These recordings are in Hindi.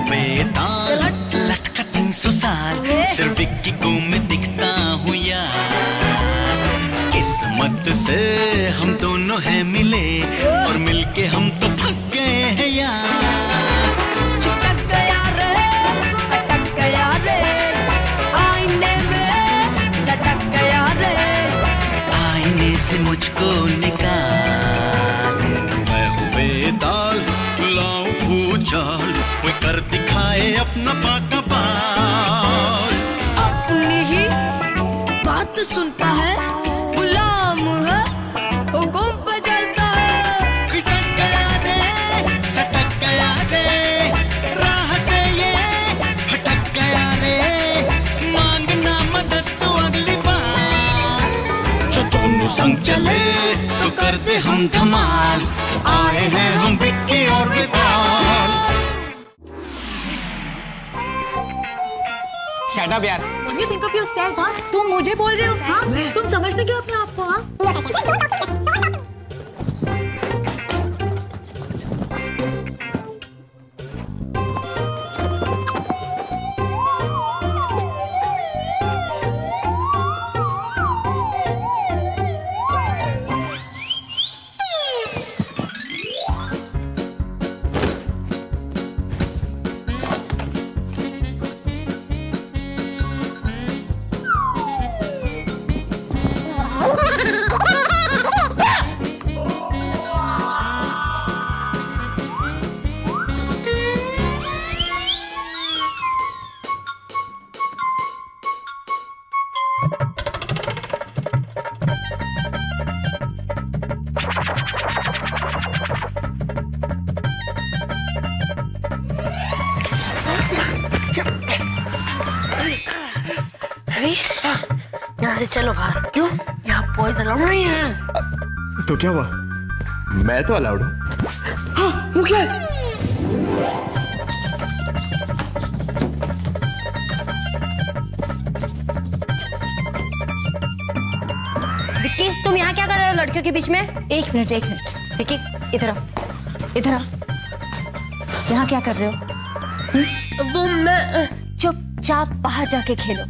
बेताल लटका 300 साल सिर्फ विक्की को मैं दिखता हूँ यार। किस्मत से हम दोनों हैं मिले और मिलके हम तो फंस गए हैं यार। चिपक गया रे, अटक गया रे, आईने में लटक गया रे, आईने से मुझको निकाल। मैं हूँ बेताल लाऊं भूचाल, कोई कर दिखाए अपना पाका बाल। अपनी ही बात सुनता है, गुलाम है, हुकुम पे चलता है। खिसक गया रे, सटक गया रे, राह से ये भटक गया रे, मांगना मदद तो अगली बार। जो दोनों संग चले तो कर दे हम धमाल, आए हैं हम विक्की और बेताल। शट अप यार। You think of yourself, हाँ? तुम मुझे बोल रहे हो, हाँ? तुम समझते क्यों अपने आप को, हाँ? यहाँ से चलो बाहर। क्यों? यहाँ बॉयज अलाउड नहीं है। तो क्या हुआ? मैं तो अलाउड हूँ। हाँ, वो क्या है? विक्की, तुम यहाँ क्या कर रहे हो लड़कियों के बीच में? एक मिनट विक्की, इधर आओ, इधर आओ। यहाँ क्या कर रहे हो? वो मैं चुपचाप बाहर जाके खेलो,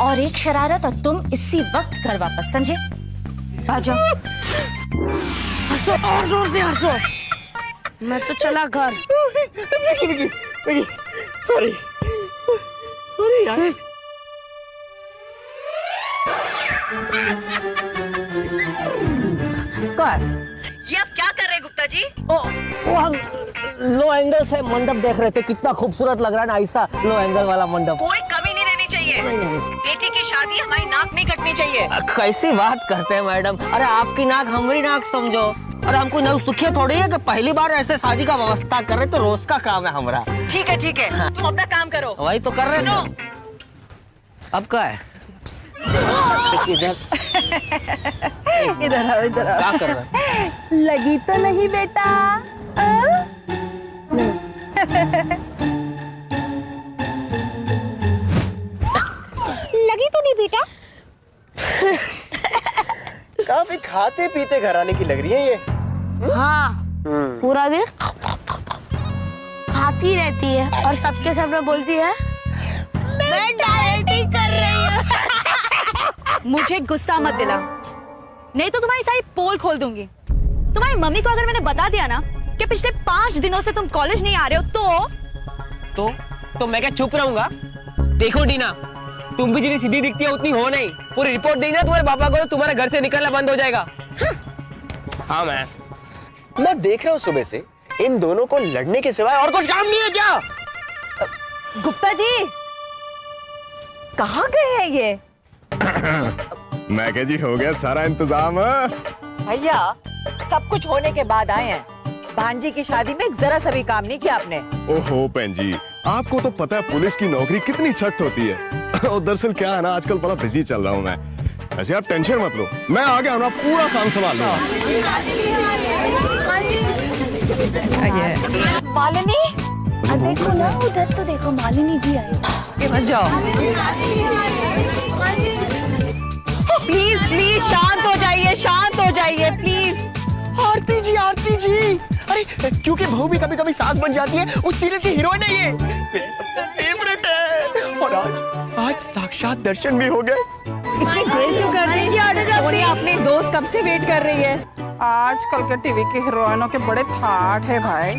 और एक शरारत और तुम इसी वक्त घर वापस, समझे? आ जाओ। हंसो और जोर से हंसो। मैं तो चला घर। सॉरी यार। ये आप क्या कर रहे हैं गुप्ता जी? वो हम लो एंगल से मंडप देख रहे थे, कितना खूबसूरत लग रहा है ना ऐसा लो एंगल वाला मंडप। कोई कमी नहीं रहनी चाहिए। बेटी की शादी हमारी नाक नहीं कटनी चाहिए। कैसी बात करते हैं मैडम? अरे आपकी नाक हमारी नाक समझो। अरे हमको नौसुखिया थोड़ी है कि पहली बार ऐसे शादी का व्यवस्था कर रहे, तो रोज का काम है हमारा। ठीक है हाँ। तुम अपना काम करो। वही तो कर रहे थे। अब क्या है? इधर आओ। क्या कर रहे हैं? लगी तो नहीं बेटा? लगी तो नहीं बेटा? काफी खाते पीते घर आने की लग रही है ये। हाँ, पूरा दिन खाती रहती है और सबके सामने बोलती है मैं डाइटिंग कर रही हूँ। मुझे गुस्सा मत दिला, नहीं तो तुम्हारी सारी पोल खोल दूंगी। तुम्हारी मम्मी को अगर मैंने बता दिया ना कि पिछले 5 दिनों से तुम कॉलेज नहीं आ रहे हो तो मैं क्या चुप रहूंगा? देखो डीना, तुम भी जितनी सीधी दिखती है उतनी हो नहीं। पूरी रिपोर्ट देंगे तुम्हारे पापा को तो तुम्हारे घर से निकलना बंद हो जाएगा। हाँ मैं देख रहा हूँ सुबह से इन दोनों को लड़ने के सिवाय और कुछ काम नहीं है क्या? गुप्ता जी कहाँ गए हैं ये? मैं कह जी हो गया सारा इंतजाम। भैया सब कुछ होने के बाद आए हैं। भांजी की शादी में जरा सा भी काम नहीं किया आपने। ओहो बहन जी, आपको तो पता है पुलिस की नौकरी कितनी सख्त होती है। और दरअसल क्या है ना, आजकल बड़ा बिजी चल रहा हूँ मैं। ऐसे आप टेंशन मत लो, मैं आ गया हूँ, पूरा काम संभाल लूंगा। मालिनी देखो ना उधर तो देखो, मालिनी जी आई। मत जाओ। प्लीज शांत हो जाइए प्लीज। आरती जी अरे क्योंकि बहू भी कभी कभी सास बन जाती है, उस सीरियल की हीरोइन है ये, मेरे सबसे फेवरेट है। और आज साक्षात दर्शन भी हो गए। सोनिया अपनी दोस्त कब से वेट कर रही है। आजकल के टीवी के हीरोइनों के बड़े थाट है भाई।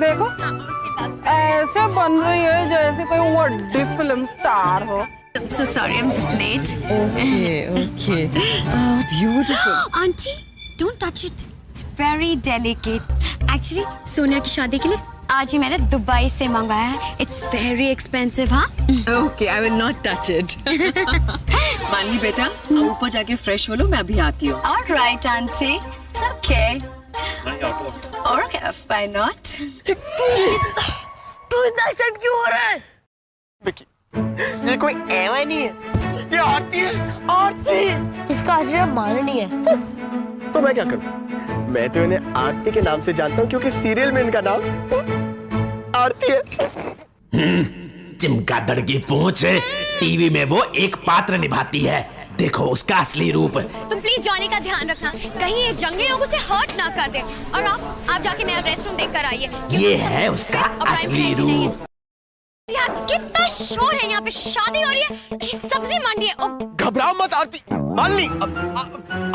देखो ऐसे बन रही है जैसे कोई बड़ी फिल्म स्टार हो। So sorry, I'm just late. Okay. Beautiful. Auntie, don't touch it. It's very delicate. Actually, Sonia की शादी के लिए आज ही मैंने दुबई से मंगाया है। It's very expensive, हाँ? Okay, I will not touch it. मानवी बेटा, अब ऊपर जाके फ्रेश हो लो, मैं अभी आती हूँ। All right, auntie. It's okay. Okay, why not? तू इतना एक्साइट क्यों हो रहा है? विकी, ये कोई एवा नहीं है, ये आरती है, आरती। इसका असली नाम मालिनी है। तो मैं क्या करूं? मैं तो इन्हें आरती के नाम से जानता हूं क्योंकि सीरियल में इनका नाम आरती है। चिमगादड़ की पूंछ, टीवी में वो एक पात्र निभाती है, देखो उसका असली रूप। तुम प्लीज जॉनी का ध्यान रखना, कहीं ये जंगली लोगों से हर्ट ना कर दे। और आप जाके मेरा रेस्टरूम देख कर आइए। ये है उसका असली रूप। यहाँ कितना शोर है, यहाँ पे शादी हो रही है, ये सब्जी मंडी है। घबराओ मत आरती, मालनी,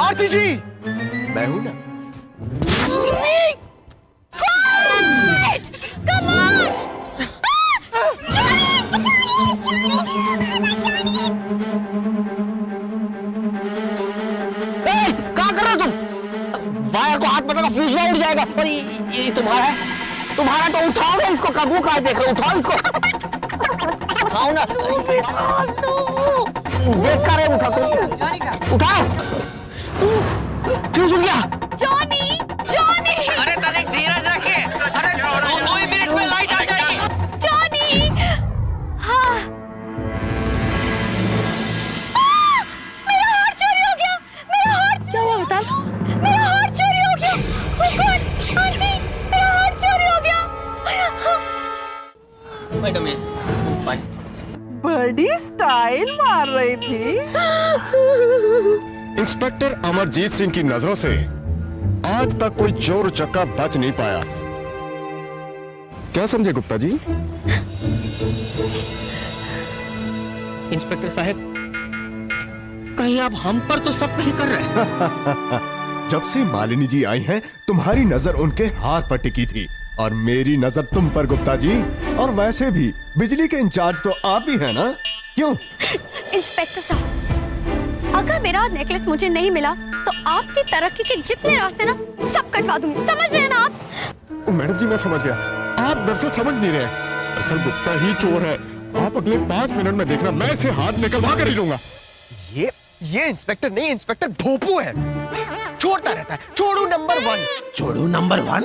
आरती जी, मैं हूं ना। Come on! क्या कर रहे हो तुम? वायर को हाथ में लगा, फ्यूज उड़ जाएगा। और ये तुम्हारा है? तुम्हारा तो उठाओ ना इसको, कबू का देख रहे हो, उठाओ इसको, उठाओ ना। देख कर रहे, उठा तुम, उठाओ। फ्यूज उड़ गया। Johnny, Johnny! अरे तनिक धीरज रखिए, अरे 2 ही मिनट में लाइट आ जाएगी। जॉनी! हाँ। मेरा हार चोरी हो गया, मेरा हार। क्या हुआ बता? मेरा हार चोरी हो गया। Oh God, आंटी, मेरा हार चोरी हो गया। मैडम ये, बाय। बड़ी स्टाइल मार रही थी। इंस्पेक्टर अमरजीत सिंह की नजरों से आज तक कोई चोर उचक्का बच नहीं पाया। क्या समझे गुप्ता जी? इंस्पेक्टर साहब, कहीं आप हम पर तो शक नहीं कर रहे? जब से मालिनी जी आई हैं, तुम्हारी नजर उनके हार पर टिकी थी और मेरी नजर तुम पर गुप्ता जी। और वैसे भी बिजली के इंचार्ज तो आप ही हैं ना, क्यों? इंस्पेक्टर साहब, अगर मेरा नेकलेस मुझे नहीं मिला तो आपकी तरक्की के जितने रास्ते ना सब कटवा दूंगी, समझ रहे हैं ना आप? मैडम जी मैं समझ गया, आप दरअसल समझ नहीं रहे, असल गुप्ता ही चोर है। आप अगले 5 मिनट में देखना, मैं इसे हाथ निकलवा कर ही लूंगा। ये इंस्पेक्टर नहीं, इंस्पेक्टर भोपू है, छोड़ता रहता है। छोड़ू नंबर 1। छोड़ू नंबर 1?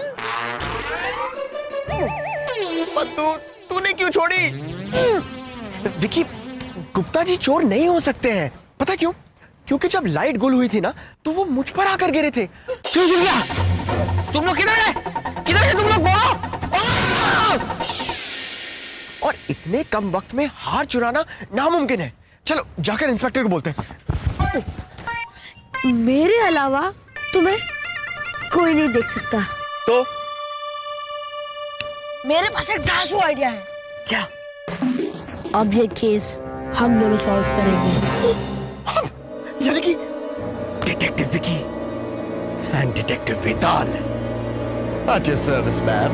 तूने क्यों छोड़ी? विकी, गुप्ता जी चोर नहीं हो सकते हैं, पता क्यों? क्योंकि जब लाइट गुल हुई थी ना, तो वो मुझ पर आकर गिरे थे। क्यों गिर गया? तुम लोग किधर है? किधर है तुम लोग? बोलो। और इतने कम वक्त में हार चुराना नामुमकिन है। चलो जाकर इंस्पेक्टर को बोलते हैं। मेरे अलावा तुम्हें कोई नहीं देख सकता। तो मेरे पास एक धांसू आइडिया है। क्या? अब ये केस हम दोनों सॉल्व करेंगे। यानी कि detective Vicky and detective Vetal at your service ma'am.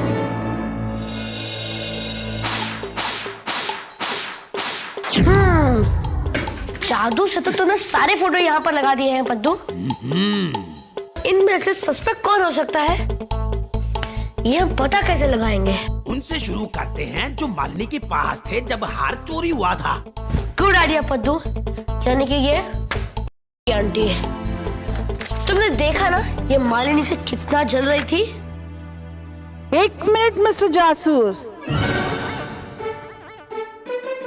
जादू से तो तुमने सारे फोटो यहाँ पर लगा दिए हैं पद्दू। इनमें से सस्पेक्ट कौन हो सकता है, ये हम पता कैसे लगाएंगे? उनसे शुरू करते हैं जो मालिनी के पास थे जब हार चोरी हुआ था। गुड आइडिया पद्दू, यानी कि ये आंटी है। तुमने देखा ना ये मालिनी से कितना जल रही थी। 1 मिनट मिस्टर जासूस,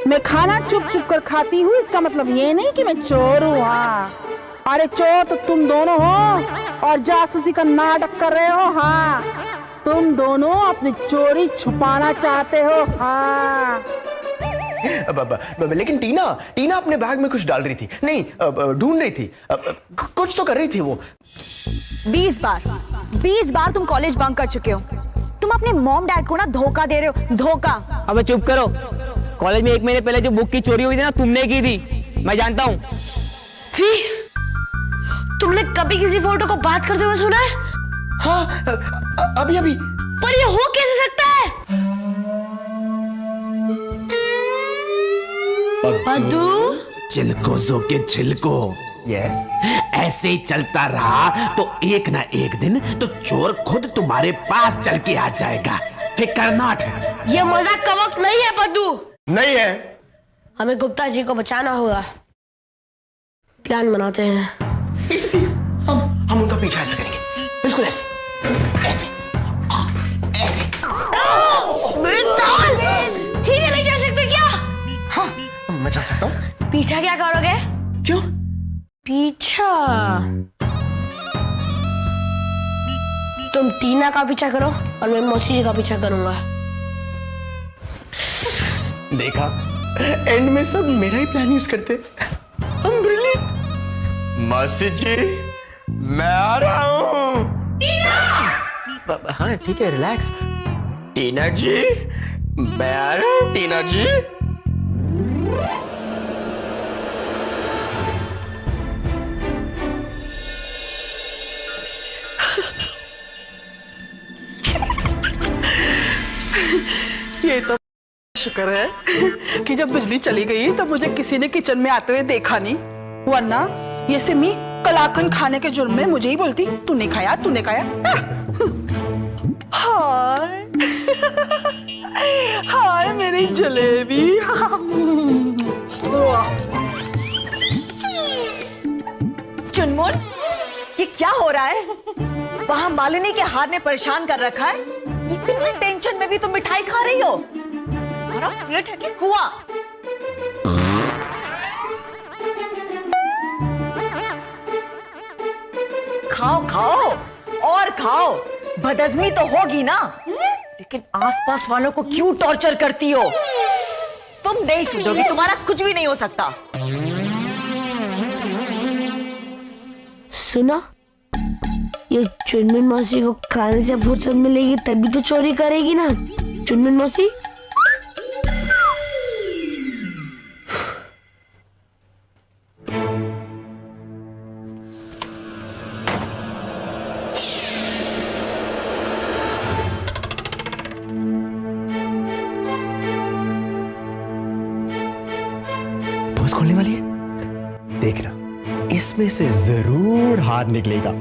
मैं खाना चुप चुप कर खाती हूँ, इसका मतलब ये नहीं कि मैं चोर हूँ। हाँ, अरे चोर तो तुम दोनों हो और जासूसी का नाटक कर रहे हो। हाँ, तुम दोनों अपनी चोरी छुपाना चाहते हो। हाँ, लेकिन टीना अपने बैग में कुछ डाल रही थी, नहीं ढूंढ रही थी, कुछ तो कर रही थी वो। 20 बार 20 बार तुम कॉलेज बंक कर चुके हो। तुम अपने मॉम डैड को ना धोखा दे रहे हो, धोखा। अबे चुप करो। कॉलेज में 1 महीने पहले जो बुक की चोरी हुई थी ना, तुमने की थी, मैं जानता हूँ। तुमने कभी किसी फोटो को बात करते हुए सुना है? हाँ, अभी अभी। पर ये हो कैसे सकता है? पद्दू, चिलकोज़ों के छिलको। यस। ऐसे ही चलता रहा तो एक ना एक दिन तो चोर खुद तुम्हारे पास चल के आ जाएगा। फिकर नॉट। ये मजाक का वक्त नहीं है पद्दू। नहीं है। हमें गुप्ता जी को बचाना होगा। प्लान बनाते हैं। हम उनका पीछा ऐसे करेंगे, बिल्कुल ऐसे ऐसे ऐसे। सीधे नहीं चल सकते क्या? हाँ, मैं चल सकता हूँ। पीछा क्या करोगे? क्यों? पीछा तुम टीना का पीछा करो और मैं मौसी जी का पीछा करूंगा। देखा, एंड में सब मेरा ही प्लान यूज करते। I'm brilliant। मौसी जी, मैं आ रहा हूँ। टीना! हाँ ठीक है, रिलैक्स। टीना जी, मैं आ रहा हूँ। टीना जी। ये तो शुक्र है कि जब बिजली चली गई तब मुझे किसी ने किचन में आते हुए देखा नहीं, वरना ये सिमी कलाकंद खाने के जुर्म में मुझे ही बोलती तूने खाया तूने खाया। हाय हाय मेरी जलेबी। चुनमुन, ये क्या हो रहा है? वहां मालिनी के हार ने परेशान कर रखा है। इतनी टेंशन में भी तुम मिठाई खा रही हो? तुम्हारा पेट है कि कुआं? खाओ खाओ और खाओ, बदहजमी तो होगी ना, लेकिन आसपास वालों को क्यों टॉर्चर करती हो? तुम नहीं सुधरोगी, तुम्हारा कुछ भी नहीं हो सकता। सुना, ये चुनमुन मौसी को खाने से फुर्सत मिलेगी तभी तो चोरी करेगी ना। चुनमुन मौसी, पोस्ट खोलने वाली है, देखना इसमें से जरूर हार निकलेगा।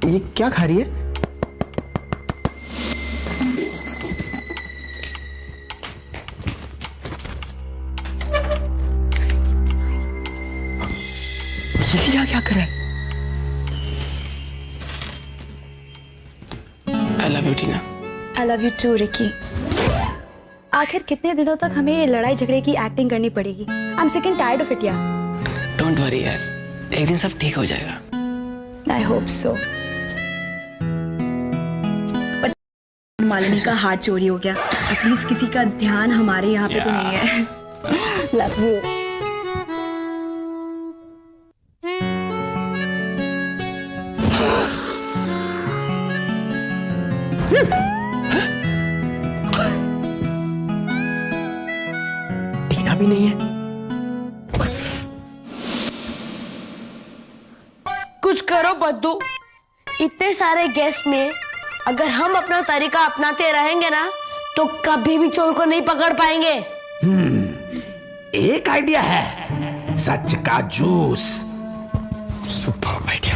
ये क्या खा रही है? ये क्या कर रहा है? I love you, Tina. I love you too, Ricky. आखिर कितने दिनों तक हमें ये लड़ाई झगड़े की एक्टिंग करनी पड़ेगी? I'm sick and tired of it, यार। Don't worry यार, एक दिन सब ठीक हो जाएगा। I hope so। पर मालिनी का हार्ट चोरी हो गया। एटलीस्ट किसी का ध्यान हमारे यहाँ पे तो नहीं है। Love you। टीना भी नहीं है। कुछ करो बद्दू। इतने सारे गेस्ट में अगर हम अपना तरीका अपनाते रहेंगे ना तो कभी भी चोर को नहीं पकड़ पाएंगे। एक आइडिया है, सच का जूस। Superb idea.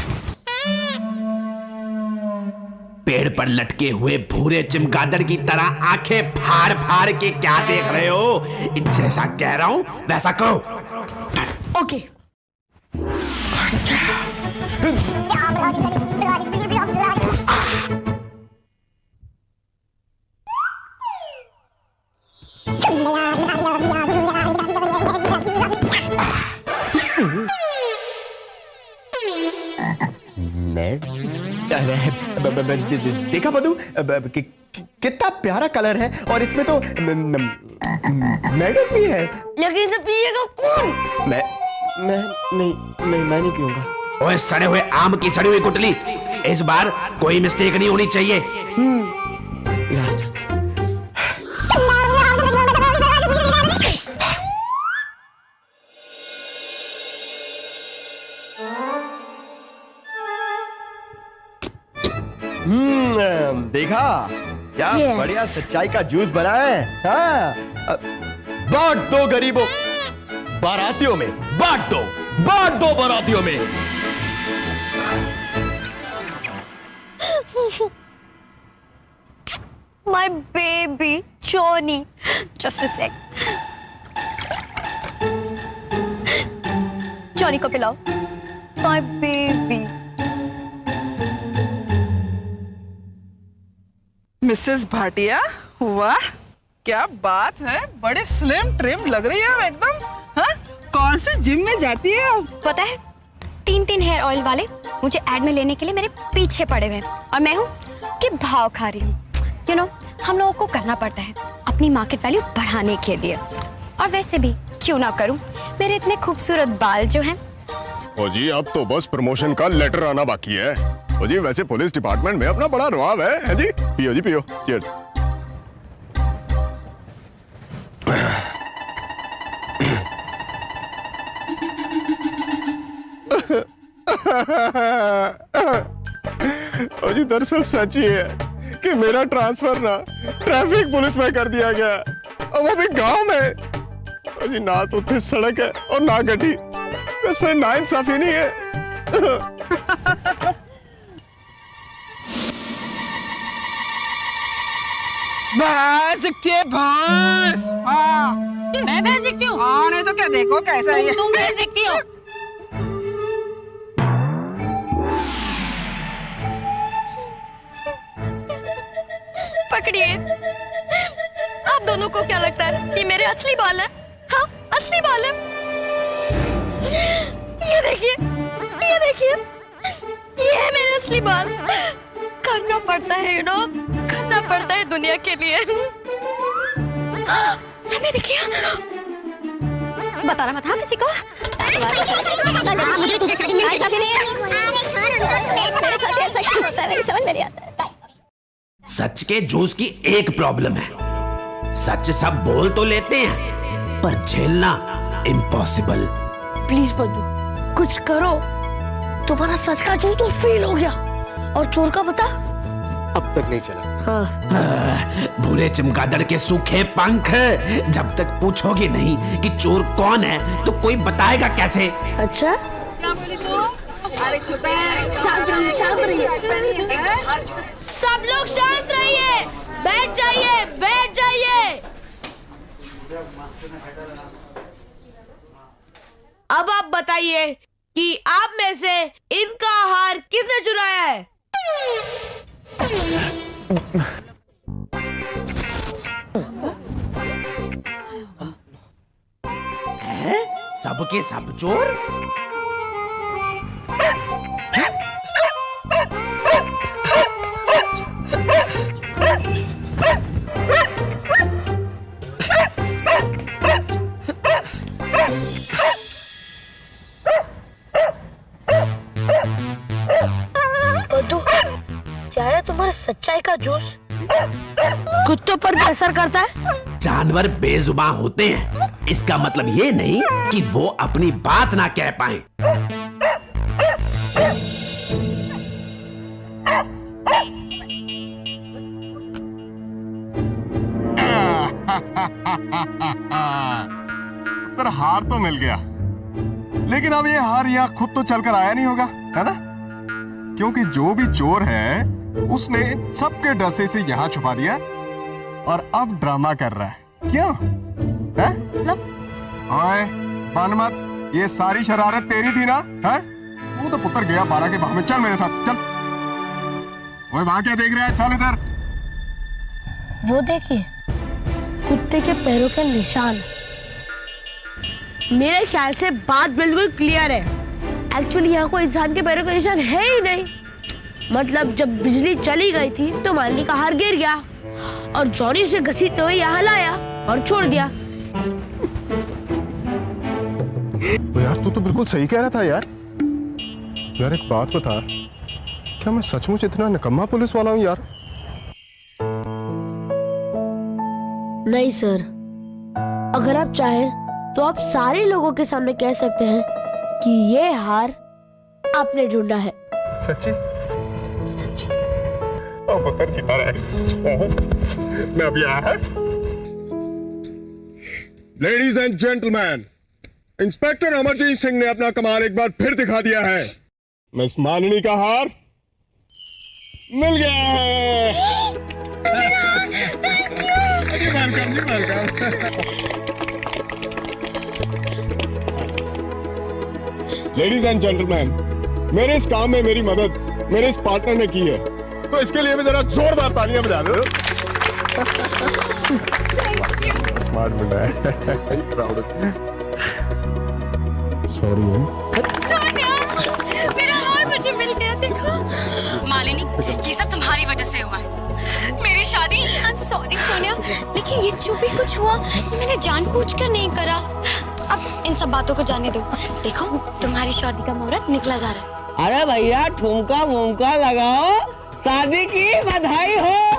पेड़ पर लटके हुए भूरे चमगादड़ की तरह आंखें फाड़ फाड़ के क्या देख रहे हो? जैसा कह रहा हूं वैसा करो। ओके। देखा बदू कितना प्यारा कलर है, और इसमें तो मैडम भी है। लेकिन इसे पिएगा कौन? मैं नहीं पीऊंगा। ओए सड़े हुए आम की सड़ी हुई गुटली, इस बार कोई मिस्टेक नहीं होनी चाहिए। Last chance. देखा क्या बढ़िया सच्चाई का जूस बना है। हाँ, बांट दो गरीबों बारातियों में, बांट दो बारातियों में। My baby Johnny, just a sec. Johnny को पिलाओ। My baby. मिसेस भाटिया, वाह क्या बात है, बड़े स्लिम ट्रिम लग रही है एकदम। हाँ, कौन से जिम में जाती है? पता है 3 हेयर ऑयल वाले मुझे एड में लेने के लिए मेरे पीछे पड़े हुए हैं, और मैं हूँ कि भाव खा रही हूँ। You know, हम लोगों को करना पड़ता है अपनी मार्केट वैल्यू बढ़ाने के लिए, और वैसे भी क्यों ना करूँ, मेरे इतने खूबसूरत बाल जो हैं। ओ जी, अब तो बस प्रमोशन का लेटर आना बाकी है। ओ जी, वैसे पुलिस डिपार्टमेंट में अपना बड़ा रुआब है जी। पियो जी पियो, चीयर्स। ओ जी, दरअसल सच ही है कि मेरा ट्रांसफर ना ट्रैफिक पुलिस में कर दिया गया, और वो भी गांव में। ओ जी, ना तो फिर सड़क है और ना गड्डी, इसमें नाइंसाफी नहीं है। भैंस के भैंस। हाँ, मैं भैंस दिखती हूँ? हाँ, नहीं तो क्या, देखो कैसा है। तुम भैंस दिखती हो? पकड़िए। आप दोनों को क्या लगता है कि मेरे असली बाल हैं? हाँ, असली बाल हैं। ये देखिए, ये देखिए, ये है मेरे असली बाल। करना पड़ता है, you know, करना पड़ता है दुनिया के लिए। सबने देखिए, बताना मत हाँ किसी को। मुझे तुझे नहीं है। सच के जूस की एक प्रॉब्लम है, सच सब बोल तो लेते हैं पर झेलना इम्पॉसिबल। प्लीज बंधु कुछ करो, तुम्हारा सच का जूस तो फेल हो गया, और चोर का पता अब तक नहीं चला। भूरे चमगादड़ के सूखे पंख, जब तक पूछोगे नहीं कि चोर कौन है तो कोई बताएगा कैसे? अच्छा, अरे चुप है, शांत रहिए, शांत रहिए। सब लोग शांत रहिए, बैठ जाइए, बैठ जाइए। अब आप बताइए कि आप में से इनका आहार किसने चुराया है? सबके सब चोर? क्या है तुम्हारे सच्चाई का जूस कुत्तों पर भी असर करता है? जानवर बेजुबान होते हैं, इसका मतलब ये नहीं कि वो अपनी बात ना कह पाए। तर हार तो मिल गया, लेकिन अब ये हार यहाँ खुद तो चलकर आया नहीं होगा, है ना? क्योंकि जो भी चोर है उसने सबके डर से इसे यहाँ छुपा दिया और अब ड्रामा कर रहा है। क्यों? है? ओए, बन मत, ये सारी शरारत तेरी थी ना? है? तू तो पुत्र गया 12 के भाव में। चल मेरे साथ, चल। ओए, वहां क्या देख रहा है? चल इधर। वो देखिए, कुत्ते के पैरों के निशान। मेरे ख्याल से बात बिल्कुल क्लियर है। एक्चुअली यहाँ कोई इंसान के पैरों के निशान है ही नहीं। मतलब जब बिजली चली गई थी तो मालिनी का हार गिर गया, और जॉनी उसे घसीटते हुए यहाँ लाया और छोड़ दिया। तो यार तू तो बिल्कुल सही कह रहा था यार। यार एक बात बता, क्या मैं सचमुच इतना निकम्मा पुलिस वाला हूँ यार? नहीं सर, अगर आप चाहें तो आप सारे लोगों के सामने कह सकते हैं कि ये हार आपने ढूंढा है। सच्ची? सच्ची। ओ पुत्र जीता रहे। मैं अभी आया है। Ladies and gentleman, inspector Amarjeet Singh ने अपना कमाल एक बार फिर दिखा दिया है। मिस मालिनी का हार मिल गया है। जी लेडीज एंड जेंटलमैन, मेरे इस काम में मेरी मदद मेरे इस पार्टनर ने की है, तो इसके लिए भी जरा जोरदार तालियां बजा दो। स्मार्ट बंदा है। प्राउड। सॉरी सोनिया, मेरा हार मुझे मिल गया। देखो मालिनी, ये सब तुम्हारी वजह से हुआ है। मेरी शादी। आई एम सॉरी सोनिया, लेकिन ये जो भी कुछ हुआ ये मैंने जानबूझकर नहीं करा। अब इन सब बातों को जाने दो। देखो तुम्हारी शादी का मुहूर्त निकला जा रहा है। अरे भैया ठुमका वुमका लगाओ, शादी की बधाई हो।